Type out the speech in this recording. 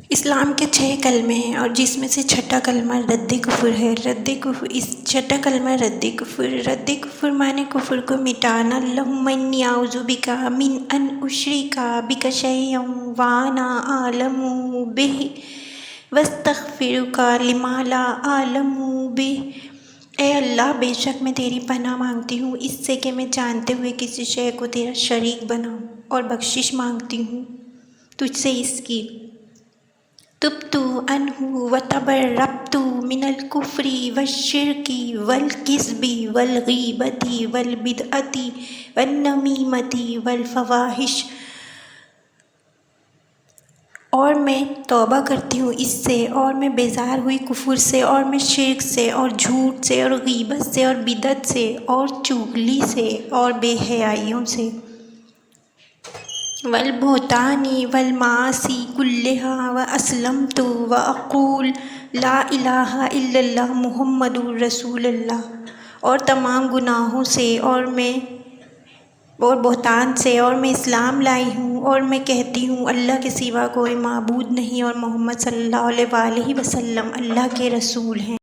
اسلام کے 6 کلمے ہیں اور جس میں سے چھٹا کلمہ رد کفر ہے۔ چھٹا کلمہ رد کفر معنی کفر کو مٹانا۔ اللہم انی اعوذ بک من ان اشرک بک شیئا وانا اعلم بہ واستغفرک لما لا اعلم بہ۔ اے اللہ، بے شک میں تیری پناہ مانگتی ہوں اس سے کہ میں جانتے ہوئے کسی شے کو تیرا شریک بناؤں، اور بخشش مانگتی ہوں تجھ سے اس کی۔ تبت عنہ وتبرأت من الکفر والشرک والکذب والغیبۃ والبدعۃ والنمیمۃ والفواحش، اور میں توبہ کرتی ہوں اس سے، اور میں بیزار ہوئی کفر سے، اور میں شرک سے، اور جھوٹ سے، اور غیبت سے، اور بدعت سے، اور چغلی سے، اور بے حیائیوں سے، والبہتان والمعاصی کلہا، واسلمت واقول لا الہ الا اللہ محمد رسول اللہ، اور تمام گناہوں سے اور بہتان سے، اور میں اسلام لائی ہوں اور میں کہتی ہوں اللہ کے سوا کوئی معبود نہیں، اور محمد صلی اللہ علیہ وآلہ وسلم اللہ کے رسول ہیں۔